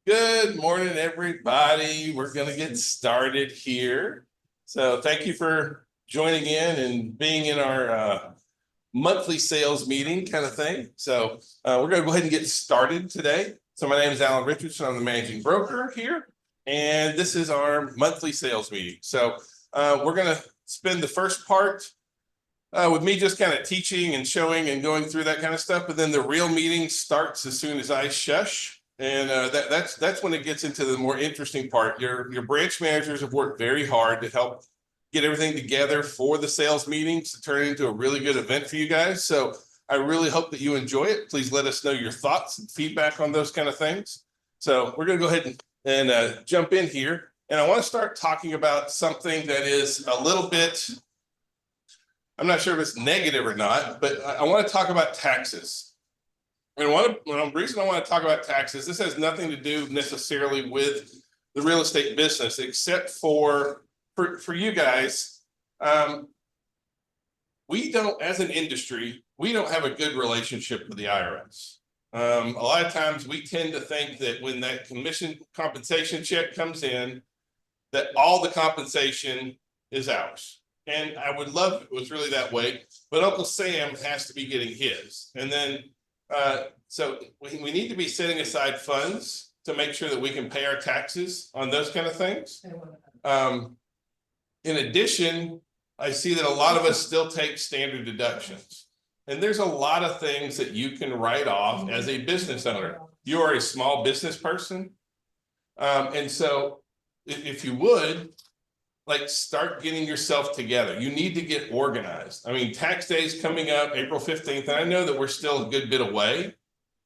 Good morning, everybody. We're going to get started here. So thank you for joining in and being in our monthly sales meeting kind of thing. So we're going to go ahead and get started today. So my name is Alan Richardson. I'm the managing broker here, and this is our monthly sales meeting. So we're going to spend the first part with me just kind of teaching and showing and going through that kind of stuff. But then the real meeting starts as soon as I shush. And that's when it gets into the more interesting part. Your branch managers have worked very hard to help get everything together for the sales meetings to turn into a really good event for you guys. So I really hope that you enjoy it. Please let us know your thoughts and feedback on those kind of things. So we're going to go ahead and jump in here. And I want to start talking about something that is a little bit, I'm not sure if it's negative or not, but I want to talk about taxes. And the reason I want to talk about taxes, this has nothing to do necessarily with the real estate business, except for you guys. We don't, as an industry, we don't have a good relationship with the IRS. A lot of times we tend to think that when that commission compensation check comes in, that all the compensation is ours. And I would love if it was really that way, but Uncle Sam has to be getting his. And then so we need to be setting aside funds to make sure that we can pay our taxes on those kind of things. In addition, I see that a lot of us still take standard deductions. And there's a lot of things that you can write off as a business owner. You are a small business person. And so if you would, like, start getting yourself together. You need to get organized. I mean, tax day is coming up April 15th, and I know that we're still a good bit away.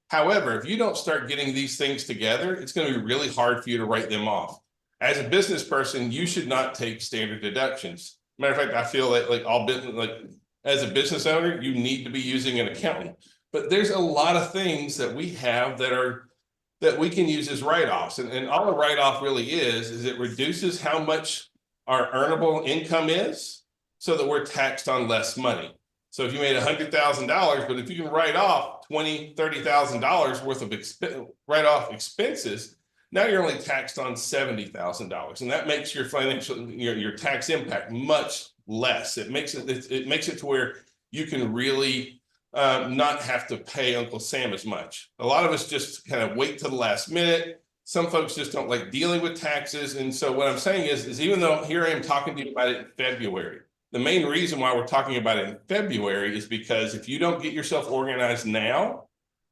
However, if you don't start getting these things together, it's going to be really hard for you to write them off. As a business person, you should not take standard deductions. Matter of fact, I feel like all business, like as a business owner, you need to be using an accountant. But there's a lot of things that we have that we can use as write-offs. And all a write-off really is it reduces how much our earnable income is, so that we're taxed on less money. So if you made $100,000, but if you can write off $20,000, $30,000 worth of write-off expenses, now you're only taxed on $70,000, and that makes your your tax impact much less. It makes it to where you can really not have to pay Uncle Sam as much. A lot of us just kind of wait till the last minute. Some folks just don't like dealing with taxes. And so what I'm saying is even though here I am talking to you about it in February, the main reason why we're talking about it in February is because if you don't get yourself organized now,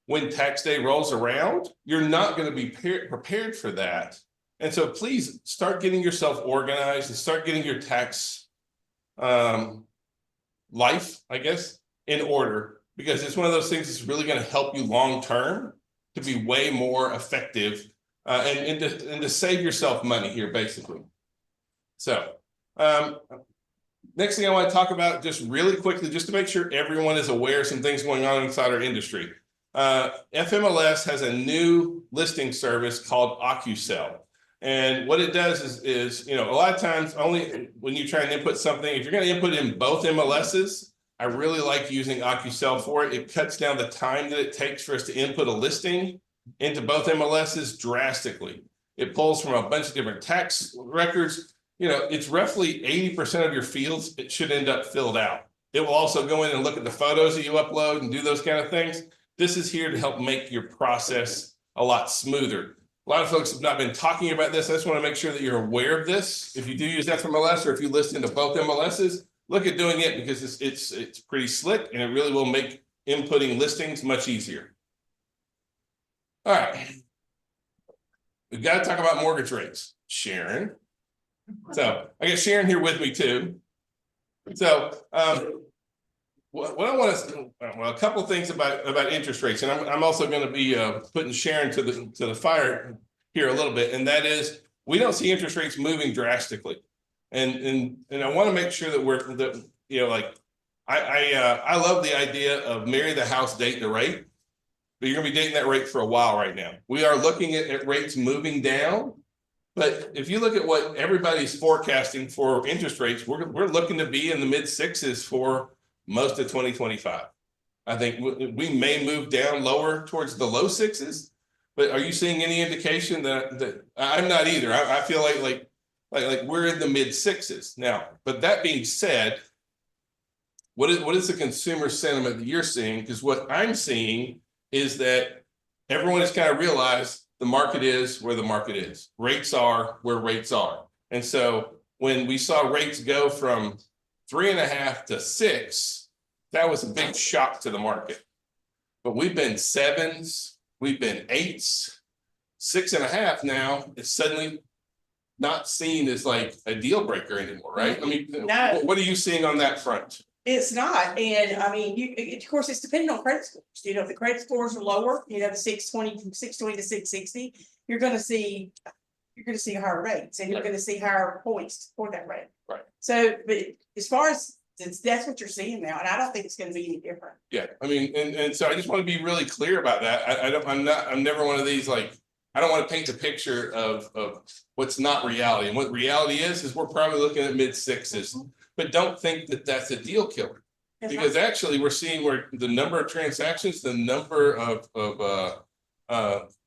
when tax day rolls around, you're not going to be prepared for that. And so please start getting yourself organized and start getting your tax life, I guess, in order, because it's one of those things that's really going to help you long term to be way more effective. And to save yourself money here, basically. So next thing I want to talk about just really quickly, just to make sure everyone is aware of some things going on inside our industry. FMLS has a new listing service called OccuSell. And what it does is, a lot of times only when you try and input something, if you're going to input in both MLSs, I really like using OccuSell for it. It cuts down the time that it takes for us to input a listing into both MLSs drastically. It pulls from a bunch of different tax records. It's roughly 80% of your fields it should end up filled out. It will also go in and look at the photos that you upload and do those kind of things. This is here to help make your process a lot smoother. A lot of folks have not been talking about this. I just want to make sure that you're aware of this. If you do use FMLS or if you list into both MLSs, look at doing it, because it's pretty slick and it really will make inputting listings much easier. All right, we've got to talk about mortgage rates, Sharon. So I got Sharon here with me too. So what I want to, a couple of things about interest rates, and I'm also going to be putting Sharon to the fire here a little bit, and that is we don't see interest rates moving drastically, and I want to make sure that I love the idea of marry the house, date the rate. But you're going to be dating that rate for a while right now. We are looking at rates moving down. But if you look at what everybody's forecasting for interest rates, we're looking to be in the mid sixes for most of 2025. I think we may move down lower towards the low sixes, But are you seeing any indication that I'm not either? I feel like we're in the mid sixes now. But that being said, what is the consumer sentiment that you're seeing? Because what I'm seeing is that everyone has kind of realized the market is where the market is. Rates are where rates are. And so when we saw rates go from 3.5 to 6, that was a big shock to the market. But we've been 7s, we've been 8s, 6.5 now is suddenly not seen as like a deal breaker anymore, right? I mean, No. what are you seeing on that front? It's not, and I mean, of course, it's depending on credit scores. You know, if the credit scores are lower, you know, the 620 from 620 to 660, you're gonna see higher rates, and you're gonna see higher points for that rate. Right. So, but as far as that's what you're seeing now, and I don't think it's gonna be any different. Yeah, I mean, and so I just want to be really clear about that. I'm never one of these, like, I don't want to paint the picture of what's not reality. And what reality is we're probably looking at mid sixes, but don't think that that's a deal killer. Because actually we're seeing where the number of transactions, the number of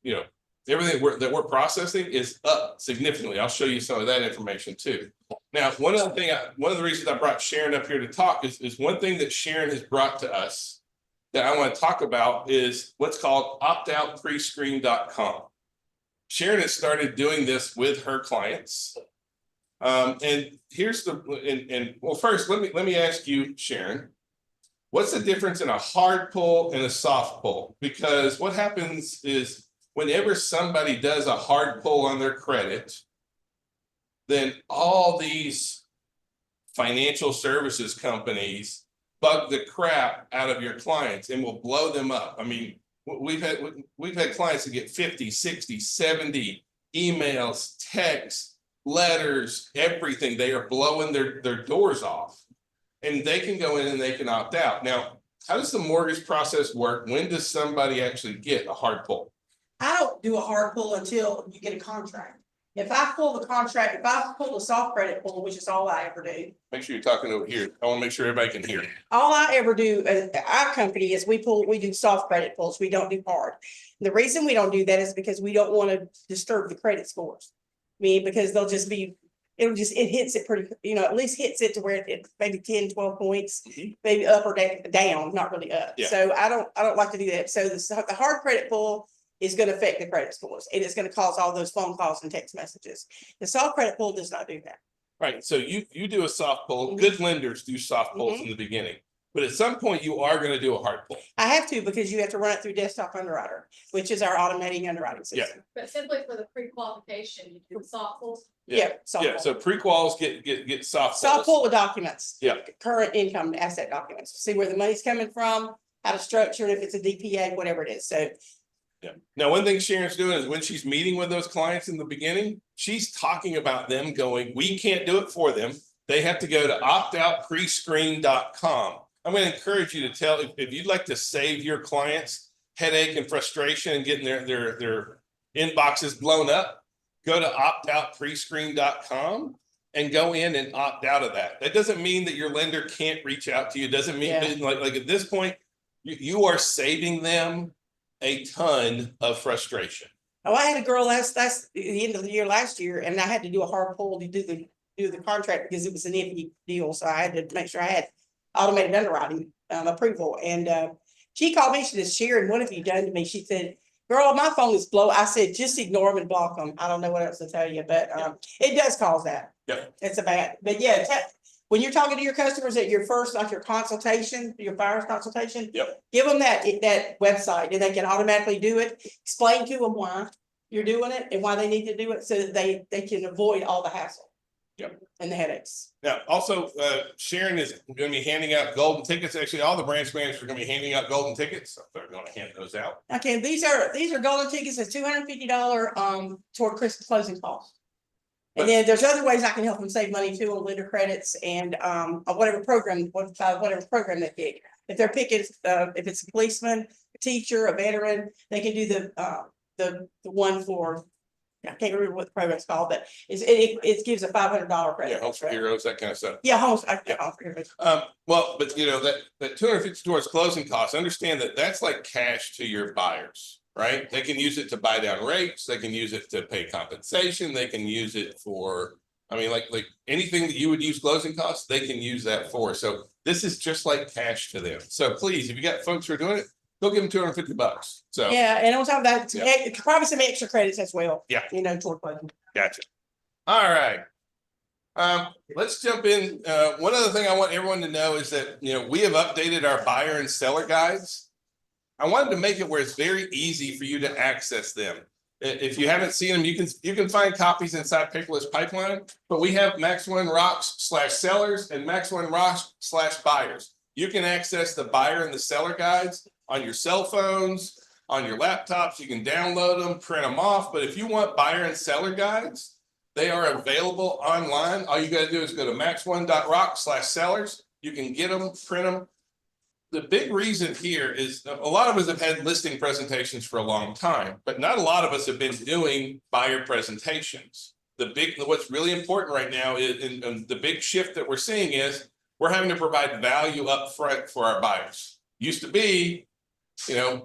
you know, everything that we're processing is up significantly. I'll show you some of that information too. Now, one of the reasons I brought Sharon up here to talk is one thing that Sharon has brought to us that I want to talk about is what's called optoutprescreen.com. Sharon has started doing this with her clients. And here's well, first, let me ask you, Sharon, what's the difference in a hard pull and a soft pull? Because what happens is whenever somebody does a hard pull on their credit, then all these financial services companies bug the crap out of your clients and will blow them up. I mean, we've had clients that get 50, 60, 70 emails, texts, letters, everything. They are blowing their doors off, and they can go in and they can opt out. Now, how does the mortgage process work? When does somebody actually get a hard pull? I don't do a hard pull until you get a contract. If I pull the contract, if I pull the soft credit pull, which is all I ever do. Make sure you're talking over here. I want to make sure everybody can hear. All I ever do at our company is we do soft credit pulls. We don't do hard. The reason we don't do that is because we don't want to disturb the credit scores. I mean, because it hits it pretty, you know, at least hits it to where it maybe 10, 12 points, maybe up or down, not really up. Yeah. So I don't like to do that. So the hard credit pull is going to affect the credit scores, and it's going to cause all those phone calls and text messages. The soft credit pull does not do that. Right. So you do a soft pull. Good lenders do soft pulls in the beginning, but at some point you are going to do a hard pull. I have to, because you have to run it through Desktop Underwriter, which is our automating underwriting system. But simply for the pre-qualification, you do soft pulls. Yeah. Soft Yeah. pull. So pre-quals get soft Soft pull with documents. Yeah. Current income asset documents. See where the money's coming from, how to structure it, if it's a DPA, whatever it is. So. Yeah. Now, one thing Sharon's doing is when she's meeting with those clients in the beginning, she's talking about them going, we can't do it for them. They have to go to optoutprescreen.com. I'm going to encourage you to tell if you'd like to save your clients headache and frustration and getting their inboxes blown up, go to optoutprescreen.com and go in and opt out of that. That doesn't mean that your lender can't reach out to you. It doesn't mean like at this point, you are saving them a ton of frustration. Oh, I had a girl last the end of the year last year, and I had to do a hard pull to do the contract because it was an iffy deal. So I had to make sure I had automated underwriting approval. And she called me. She said, Sharon, what have you done to me? She said, girl, my phone is blow. I said, just ignore them and block them. I don't know what else to tell you, but it does cause that. Yeah. It's a bad, but yeah, when you're talking to your customers at your first, like your consultation, your buyer's consultation, give them that website, and they can automatically do it. Explain to them why you're doing it and why they need to do it, so that they can avoid all the hassle. And the headaches. Now, also, Sharon is going to be handing out golden tickets. Actually, all the branch managers are going to be handing out golden tickets. So they're going to hand those out. Okay, these are golden tickets. It's $250 toward Christmas closing costs. And then there's other ways I can help them save money too on lender credits and whatever program they pick. If they're picking, if it's a policeman, a teacher, a veteran, they can do the one for, I can't remember what the program's called, but it gives a $500 credit. Yeah, Homes for Heroes, that kind of stuff. Yeah, Homes for Heroes. Well, but you know that $250 towards closing costs. Understand that that's like cash to your buyers, right? They can use it to buy down rates, they can use it to pay compensation, they can use it for, I mean, like anything that you would use closing costs, they can use that for. So this is just like cash to them. So please, if you got folks who are doing it, go give them $250. So, Yeah, and on top of that, Yeah. probably some extra credits as well. Yeah. You know, toward closing. gotcha. All right. Let's jump in. One other thing I want everyone to know is that, we have updated our buyer and seller guides. I wanted to make it where it's very easy for you to access them. If you haven't seen them, you can find copies inside Paperless Pipeline, but we have Max One Rocks /sellers and Max One Rocks /buyers. You can access the buyer and the seller guides on your cell phones, on your laptops. You can download them, print them off. But if you want buyer and seller guides, they are available online. All you got to do is go to maxone.rocks/sellers. You can get them, print them. The big reason here is a lot of us have had listing presentations for a long time, but not a lot of us have been doing buyer presentations. What's really important right now is, and the big shift that we're seeing is we're having to provide value up front for our buyers. Used to be,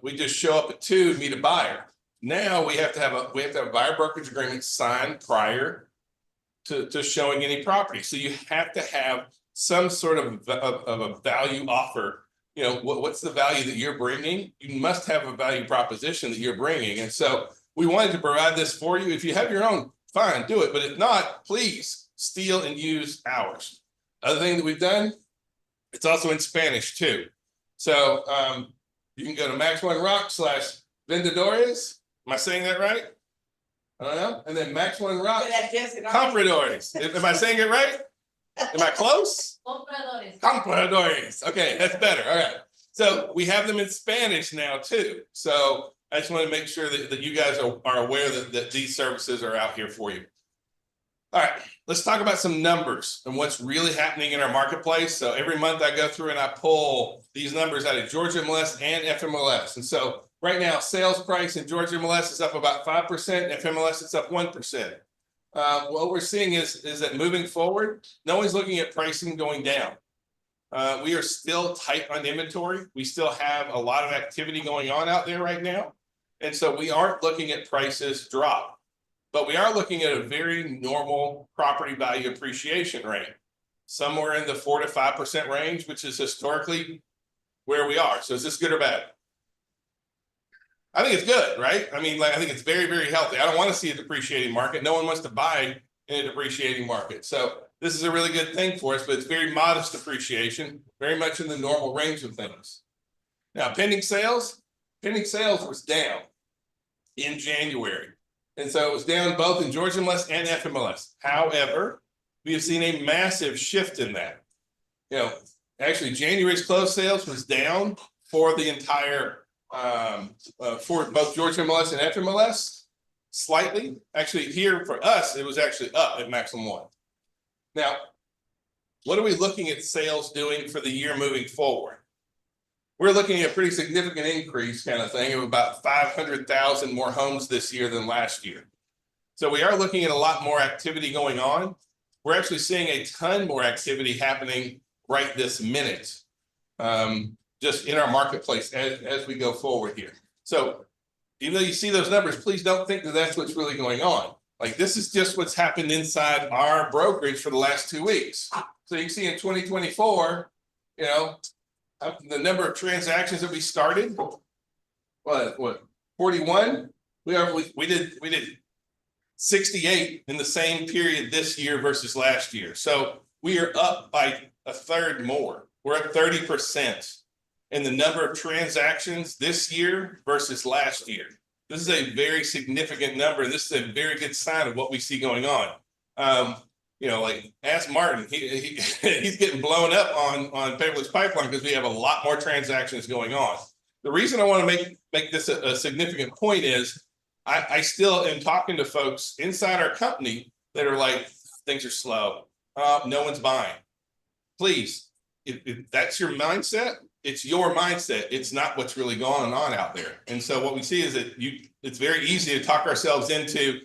we just show up at 2, meet a buyer. Now we have to have a buyer brokerage agreement signed prior to showing any property. So you have to have some sort of a value offer. What's the value that you're bringing? You must have a value proposition that you're bringing. And so we wanted to provide this for you. If you have your own, fine, do it. But if not, please steal and use ours. Other thing that we've done, it's also in Spanish too. So you can go to Max One Rocks /vendedores. Am I saying that right? I don't know. And then Max One Rocks compradores. Am I saying it right? Am I close? Compradores. Compradores. Okay, that's better. All right. So we have them in Spanish now too. So I just want to make sure that you guys are aware that these services are out here for you. All right, let's talk about some numbers and what's really happening in our marketplace. So every month I go through and I pull these numbers out of Georgia MLS and FMLS. And so right now, sales price in Georgia MLS is up about 5%, FMLS is up 1%. What we're seeing is that moving forward, no one's looking at pricing going down. We are still tight on inventory. We still have a lot of activity going on out there right now. And so we aren't looking at prices drop, but we are looking at a very normal property value appreciation rate, somewhere in the 4 to 5% range, which is historically where we are. So is this good or bad? I think it's good, right? I mean, I think it's very, very healthy. I don't want to see a depreciating market. No one wants to buy in a depreciating market. So this is a really good thing for us, but it's very modest appreciation, very much in the normal range of things. Now, pending sales was down in January. And so it was down both in Georgia MLS and FMLS. However, we have seen a massive shift in that. Actually, January's closed sales was down for the entire for both Georgia MLS and FMLS, slightly. Actually, here for us, it was actually up at Maximum One. Now, what are we looking at sales doing for the year moving forward? We're looking at a pretty significant increase kind of thing of about 500,000 more homes this year than last year. So we are looking at a lot more activity going on. We're actually seeing a ton more activity happening right this minute. Just in our marketplace as we go forward here. So even though you see those numbers, please don't think that that's what's really going on. Like this is just what's happened inside our brokerage for the last 2 weeks. So you can see in 2024, the number of transactions that we started, what 41? We did 68 in the same period this year versus last year. So we are up by a third more. We're at 30%. In the number of transactions this year versus last year. This is a very significant number. This is a very good sign of what we see going on. Ask Martin, he's getting blown up on Paperless Pipeline because we have a lot more transactions going on. The reason I want to make this a significant point is I still am talking to folks inside our company that are like, things are slow. No one's buying. Please, if that's your mindset, it's your mindset. It's not what's really going on out there. And so what we see is that it's very easy to talk ourselves into,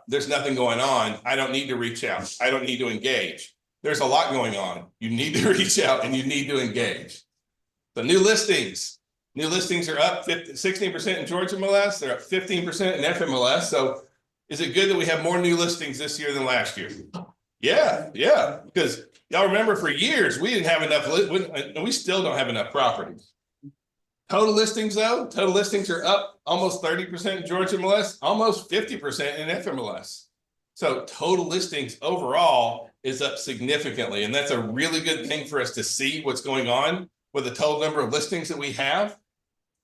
there's nothing going on. I don't need to reach out. I don't need to engage. There's a lot going on. You need to reach out and you need to engage. The new listings, New listings are up 16% in Georgia MLS. They're up 15% in FMLS. So is it good that we have more new listings this year than last year? Yeah, yeah, because y'all remember for years, we didn't have enough, we still don't have enough properties. Total listings though, total listings are up almost 30% in Georgia MLS, almost 50% in FMLS. So total listings overall is up significantly, and that's a really good thing for us to see what's going on with the total number of listings that we have.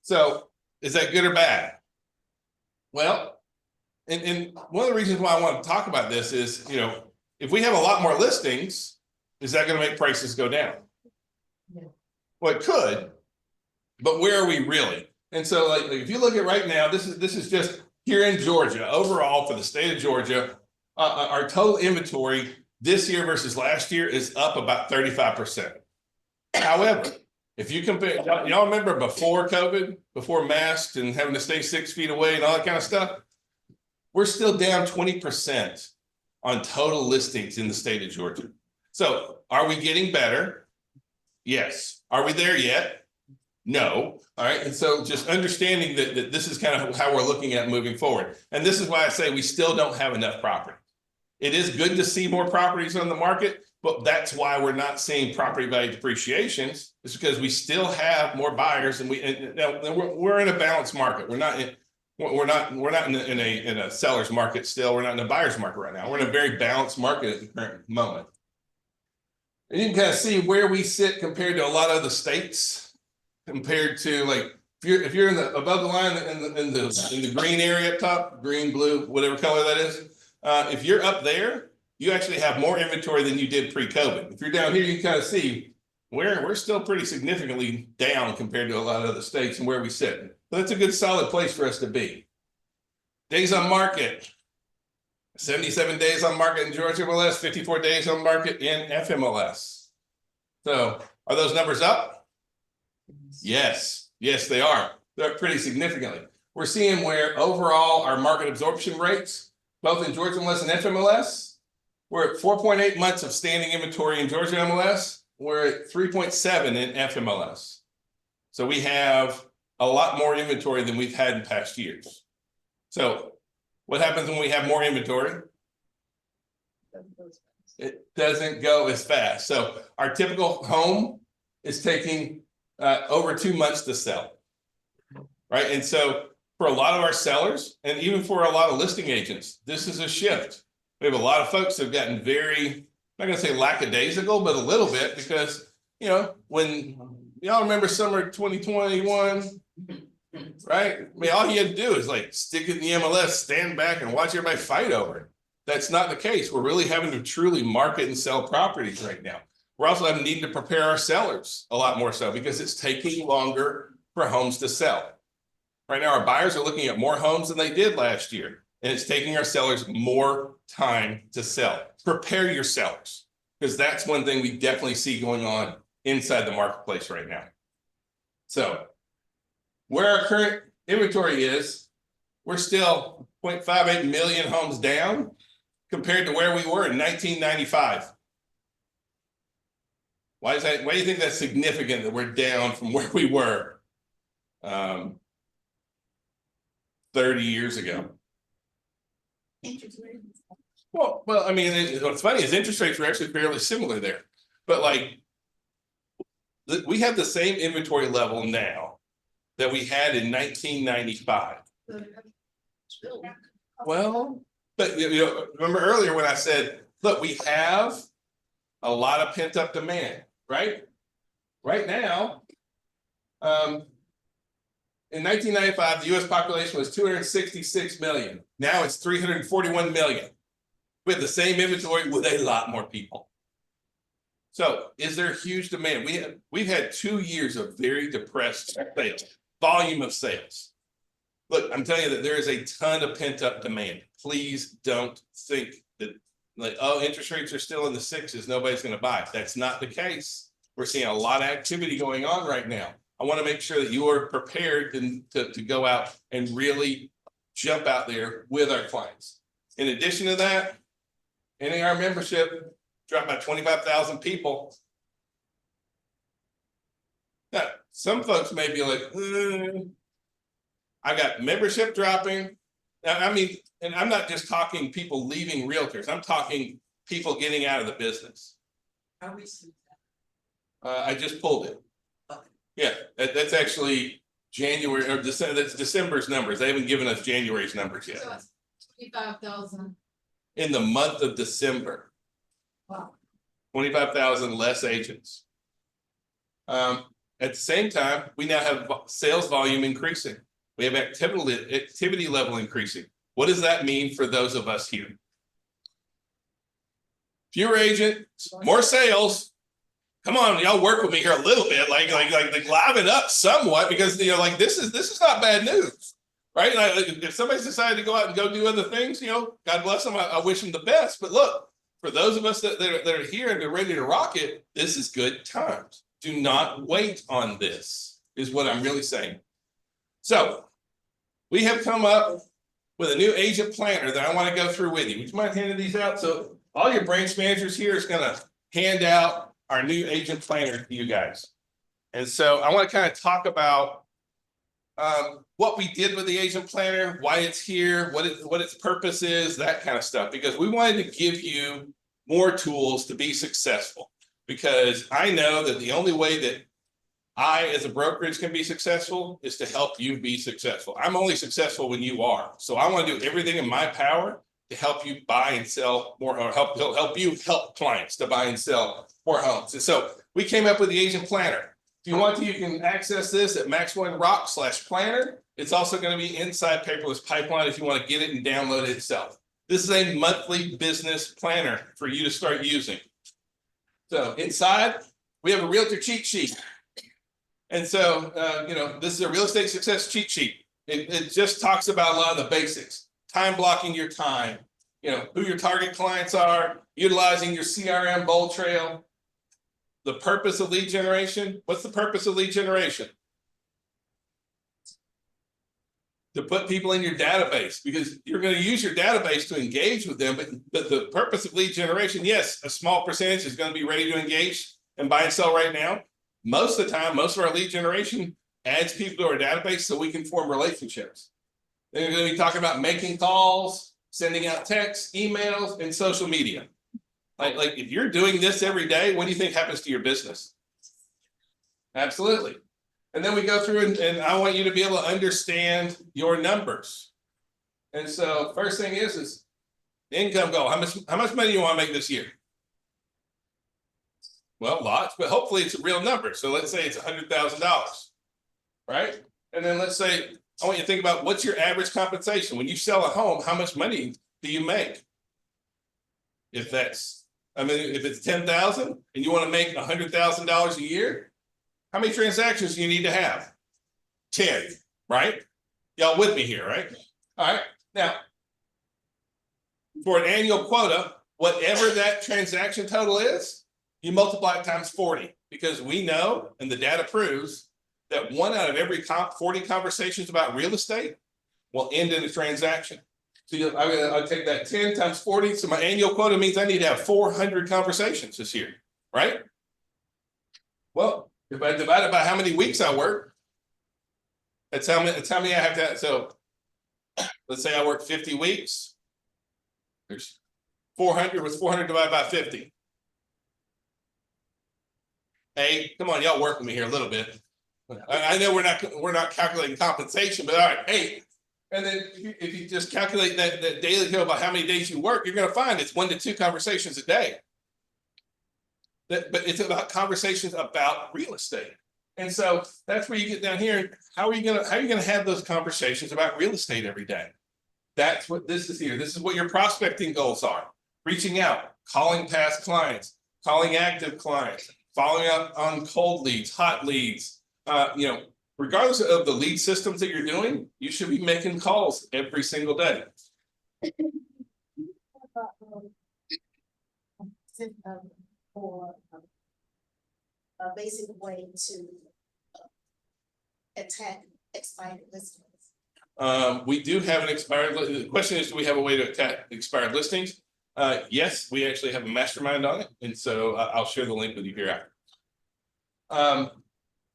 So is that good or bad? Well, and one of the reasons why I want to talk about this is, you know, if we have a lot more listings, is that going to make prices go down? Yeah. Well, it could, but where are we really? And so like if you look at right now, this is just here in Georgia, overall for the state of Georgia, our total inventory this year versus last year is up about 35%. However, if you compare, y'all remember before COVID, before masks and having to stay 6 feet away and all that kind of stuff, we're still down 20% on total listings in the state of Georgia. So are we getting better? Yes. Are we there yet? No. All right. And so just understanding that this is kind of how we're looking at moving forward. And this is why I say we still don't have enough property. It is good to see more properties on the market, but that's why we're not seeing property value depreciations. It's because we still have more buyers, and we're in a balanced market. We're not in a seller's market still. We're not in a buyer's market right now. We're in a very balanced market at the current moment. And you can kind of see where we sit compared to a lot of other states, compared to like if you're in the above the line in the green area up top, green, blue, whatever color that is. If you're up there, you actually have more inventory than you did pre-COVID. If you're down here, you kind of see we're still pretty significantly down compared to a lot of other states and where we sit. But that's a good solid place for us to be. Days on market. 77 days on market in Georgia MLS, 54 days on market in FMLS. So are those numbers up? Yes. Yes, they are. They're up pretty significantly. We're seeing where overall our market absorption rates, both in Georgia MLS and FMLS, we're at 4.8 months of standing inventory in Georgia MLS. We're at 3.7 in FMLS. So we have a lot more inventory than we've had in past years. So what happens when we have more inventory? It doesn't go as fast. So our typical home is taking over 2 months to sell, right? And so for a lot of our sellers, and even for a lot of listing agents, this is a shift. We have a lot of folks that have gotten very, I'm not gonna say lackadaisical, but a little bit, because, you know, when y'all remember summer 2021, right? I mean, all you had to do is like stick it in the MLS, stand back and watch everybody fight over it. That's not the case. We're really having to truly market and sell properties right now. We're also needing to prepare our sellers a lot more so, because it's taking longer for homes to sell. Right now, our buyers are looking at more homes than they did last year, and it's taking our sellers more time to sell. Prepare your sellers, because that's one thing we definitely see going on inside the marketplace right now. So where our current inventory is, we're still 0.58 million homes down compared to where we were in 1995. Why is that? Why do you think that's significant that we're down from where we were 30 years ago? Well, I mean, what's funny is interest rates were actually fairly similar there, but like we have the same inventory level now that we had in 1995. Well, but you know, remember earlier when I said, look, we have a lot of pent up demand, right? Right now, in 1995, the US population was 266 million. Now it's 341 million. We have the same inventory with a lot more people. So is there huge demand? We've had 2 years of very depressed sales, volume of sales. Look, I'm telling you that there is a ton of pent up demand. Please don't think that like, oh, interest rates are still in the 6s, nobody's going to buy. That's not the case. We're seeing a lot of activity going on right now. I want to make sure that you are prepared to go out and really jump out there with our clients. In addition to that, NAR membership dropped by 25,000 people. Now, some folks may be like, I got membership dropping. Now, I mean, and I'm not just talking people leaving realtors, I'm talking people getting out of the business. How recent? I just pulled it. Okay. Yeah, that's actually January or December, that's December's numbers. They haven't given us January's numbers yet. So it's 25,000. In the month of December, Wow. 25,000 less agents. At the same time, we now have sales volume increasing. We have activity level increasing. What does that mean for those of us here? Fewer agents, more sales. Come on, y'all work with me here a little bit, like liven up somewhat, because like this is not bad news, right? Like, if somebody's decided to go out and go do other things, God bless them. I wish them the best. But look, for those of us that are here and are ready to rock it, this is good times. Do not wait on this, is what I'm really saying. So we have come up with a new agent planner that I want to go through with you. Would you mind handing these out? So all your branch managers here is going to hand out our new agent planner to you guys. And so I want to kind of talk about what we did with the agent planner, why it's here, what its purpose is, that kind of stuff, because we wanted to give you more tools to be successful. Because I know that the only way that I, as a brokerage, can be successful is to help you be successful. I'm only successful when you are. So I want to do everything in my power to help you buy and sell more, or help you help clients to buy and sell more homes. And so we came up with the agent planner. If you want to, you can access this at MaxOneRock/planner. It's also going to be inside Paperless Pipeline if you want to get it and download it itself. This is a monthly business planner for you to start using. So inside, we have a realtor cheat sheet. And so, this is a real estate success cheat sheet. It just talks about a lot of the basics. Time blocking your time, who your target clients are, utilizing your CRM Bold Trail. The purpose of lead generation. What's the purpose of lead generation? To put people in your database, because you're going to use your database to engage with them. But the purpose of lead generation, yes, a small percentage is going to be ready to engage and buy and sell right now. Most of the time, most of our lead generation adds people to our database so we can form relationships. Then we're going to be talking about making calls, sending out texts, emails, and social media. Like if you're doing this every day, what do you think happens to your business? Absolutely. And then we go through and I want you to be able to understand your numbers. And so first thing is income goal. How much money do you want to make this year? Well, lots, but hopefully it's a real number. So let's say it's $100,000, right? And then let's say, I want you to think about what's your average compensation. When you sell a home, how much money do you make? If it's 10,000 and you want to make $100,000 a year, how many transactions do you need to have? 10, right? Y'all with me here, right? All right. Now, for an annual quota, whatever that transaction total is, you multiply it times 40, because we know, and the data proves, that 1 out of every 40 conversations about real estate will end in a transaction. So I'll take that 10 times 40. So my annual quota means I need to have 400 conversations this year, right? Well, if I divide it by how many weeks I work, that's how many I have to have. So let's say I work 50 weeks. There's 400. What's 400 divided by 50? Hey, come on, y'all work with me here a little bit. I know we're not calculating compensation, but all right, hey. And then if you just calculate that daily hill by how many days you work, you're going to find it's 1 to 2 conversations a day. But it's about conversations about real estate. And so that's where you get down here. How are you going to have those conversations about real estate every day? That's what this is here. This is what your prospecting goals are. Reaching out, calling past clients, calling active clients, following up on cold leads, hot leads. Regardless of the lead systems that you're doing, you should be making calls every single day. For a basic way to attack expired listings. We do have an expired. The question is, do we have a way to attack expired listings? Yes, we actually have a mastermind on it, and so I'll share the link with you here after.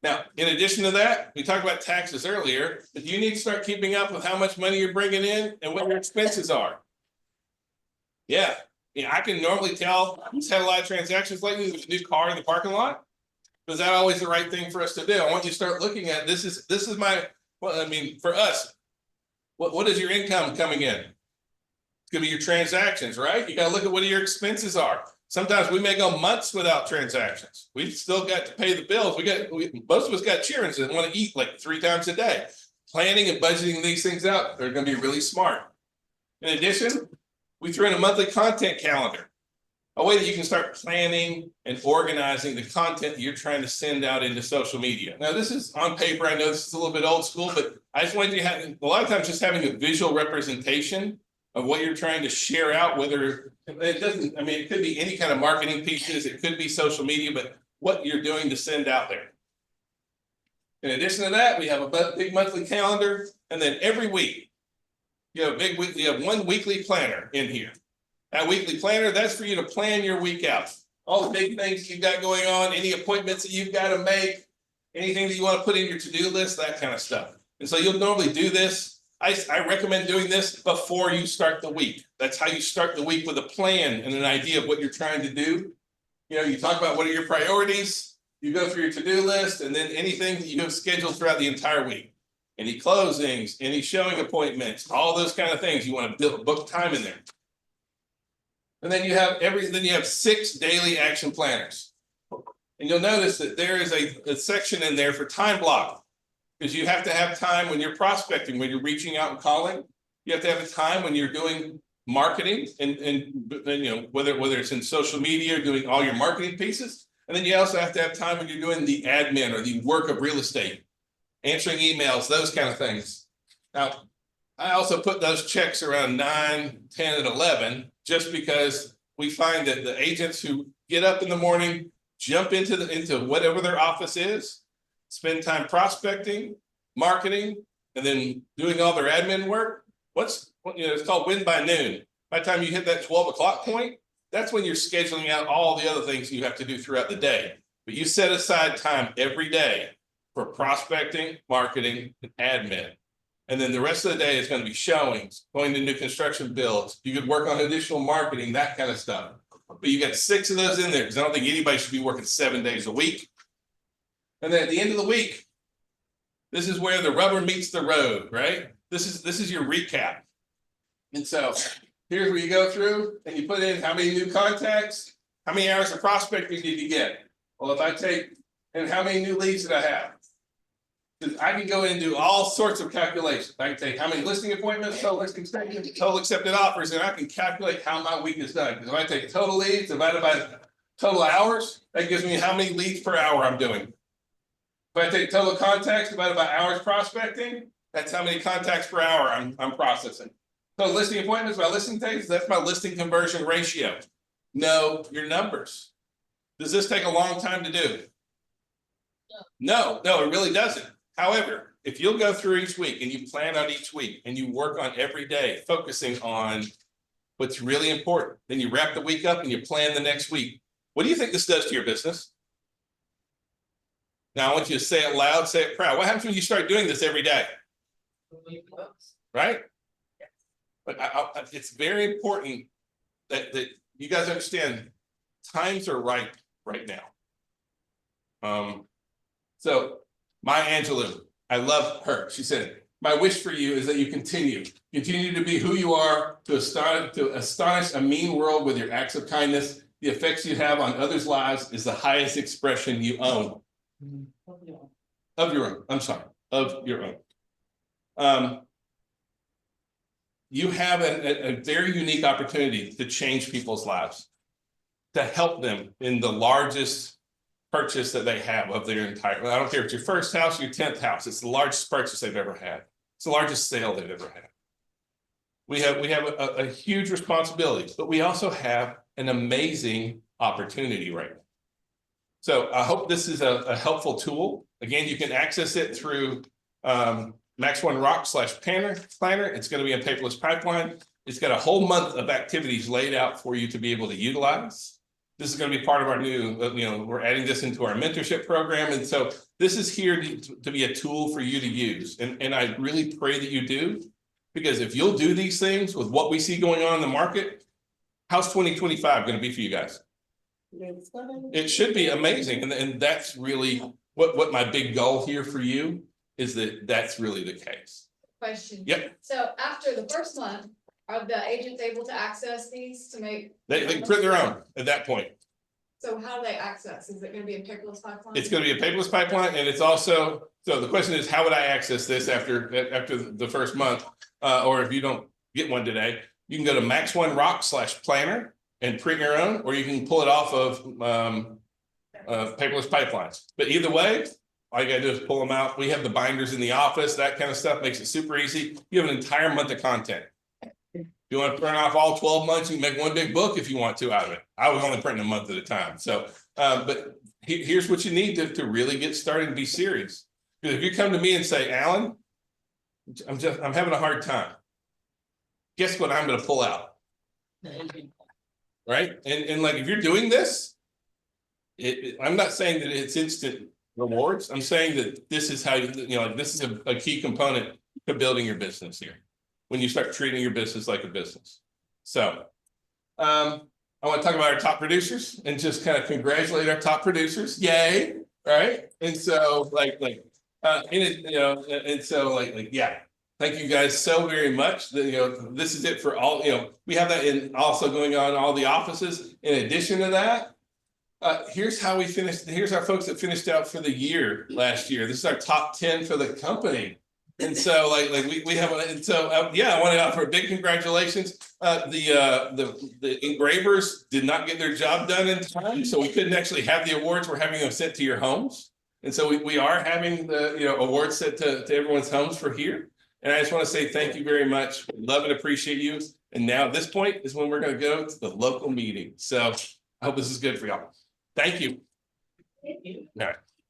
Now, in addition to that, we talked about taxes earlier, but you need to start keeping up with how much money you're bringing in and what your expenses are. Yeah, I can normally tell who's had a lot of transactions lately with a new car in the parking lot. Is that always the right thing for us to do? I want you to start looking at, this is my, well, I mean, for us, what is your income coming in? It's gonna be your transactions, right? You gotta look at what your expenses are. Sometimes we may go months without transactions. We've still got to pay the bills. Most of us got children that want to eat like 3 times a day. Planning and budgeting these things out, they're gonna be really smart. In addition, we threw in a monthly content calendar. A way that you can start planning and organizing the content that you're trying to send out into social media. Now, this is on paper. I know this is a little bit old school, but I just want you to have, a lot of times just having a visual representation of what you're trying to share out, whether it doesn't, I mean, it could be any kind of marketing pieces, it could be social media, but what you're doing to send out there. In addition to that, we have a big monthly calendar, and then every week, you have one weekly planner in here. That weekly planner, that's for you to plan your week out. All the big things you've got going on, any appointments that you've got to make, anything that you want to put in your to-do list, that kind of stuff. And so you'll normally do this. I recommend doing this before you start the week. That's how you start the week, with a plan and an idea of what you're trying to do. You know, you talk about what are your priorities, you go through your to-do list, and then anything that you have scheduled throughout the entire week. Any closings, any showing appointments, all those kind of things, you want to book time in there. And then you have 6 daily action planners. And you'll notice that there is a section in there for time block. Because you have to have time when you're prospecting, when you're reaching out and calling. You have to have a time when you're doing marketing and you know, whether it's in social media or doing all your marketing pieces. And then you also have to have time when you're doing the admin or the work of real estate, answering emails, those kind of things. Now, I also put those checks around 9, 10, and 11, just because we find that the agents who get up in the morning, jump into whatever their office is, spend time prospecting, marketing, and then doing all their admin work. It's called win by noon. By the time you hit that 12 o'clock point, that's when you're scheduling out all the other things you have to do throughout the day. But you set aside time every day for prospecting, marketing, and admin. And then the rest of the day is going to be showings, going to new construction builds. You could work on additional marketing, that kind of stuff. But you got 6 of those in there, because I don't think anybody should be working 7 days a week. And then at the end of the week, this is where the rubber meets the road, right? This is your recap. And so here's where you go through and you put in how many new contacts, how many hours of prospecting did you get? Well, if I take, and how many new leads did I have? Because I can go in and do all sorts of calculations. I can take how many listing appointments, total listing statements, total accepted offers, and I can calculate how my week is done. Because if I take total leads divided by total hours, that gives me how many leads per hour I'm doing. If I take total contacts divided by hours prospecting, that's how many contacts per hour I'm processing. So listing appointments by listing days, that's my listing conversion ratio. Know your numbers. Does this take a long time to do? No, it really doesn't. However, if you'll go through each week and you plan out each week and you work on every day, focusing on what's really important, then you wrap the week up and you plan the next week. What do you think this does to your business? Now, I want you to say it loud, say it proud. What happens when you start doing this every day? Right? But it's very important that you guys understand times are right now. So Maya Angelou, I love her. She said, my wish for you is that you continue to be who you are, to astonish a mean world with your acts of kindness. The effects you have on others' lives is the highest expression you own. Of your own. You have a very unique opportunity to change people's lives, to help them in the largest purchase that they have of their entire, I don't care if it's your first house, your 10th house, it's the largest purchase they've ever had. It's the largest sale they've ever had. We have a huge responsibility, but we also have an amazing opportunity right now. So I hope this is a helpful tool. Again, you can access it through Max One Rock /planner. It's going to be a paperless pipeline. It's got a whole month of activities laid out for you to be able to utilize. This is going to be part of our new, we're adding this into our mentorship program. And so this is here to be a tool for you to use. And I really pray that you do, because if you'll do these things with what we see going on in the market, how's 2025 going to be for you guys? It should be amazing. And that's really what my big goal here for you is, that's really the case. Question. Yep. So after the first month, are the agents able to access these to make? They can print their own at that point. So how do they access? Is it gonna be a paperless pipeline? It's going to be a paperless pipeline, and it's also, so the question is, how would I access this after the first month? Or if you don't get one today, you can go to Max One Rock /planner and print your own, or you can pull it off of paperless pipelines. But either way, all you gotta do is pull them out. We have the binders in the office, that kind of stuff makes it super easy. You have an entire month of content. If you want to print off all 12 months, you can make one big book if you want to out of it. I was only printing a month at a time. So, but here's what you need to really get started and be serious. Because if you come to me and say, Alan, I'm having a hard time. Guess what I'm going to pull out? Right? And like, if you're doing this, I'm not saying that it's instant rewards. I'm saying that this is how this is a key component to building your business here, when you start treating your business like a business. So I want to talk about our top producers and just kind of congratulate our top producers. Yay. Right. And so yeah, thank you guys so very much. This is it for all, we have that in also going on in all the offices. In addition to that, here's how we finished. Here's our folks that finished out for the year last year. This is our top 10 for the company. And so we have, I want to offer a big congratulations. The engravers did not get their job done in time, so we couldn't actually have the awards. We're having them sent to your homes. And so we are having the awards sent to everyone's homes for here. And I just want to say thank you very much. Love and appreciate you. And now at this point is when we're going to go to the local meeting. So I hope this is good for y'all. Thank you. Thank you. All right.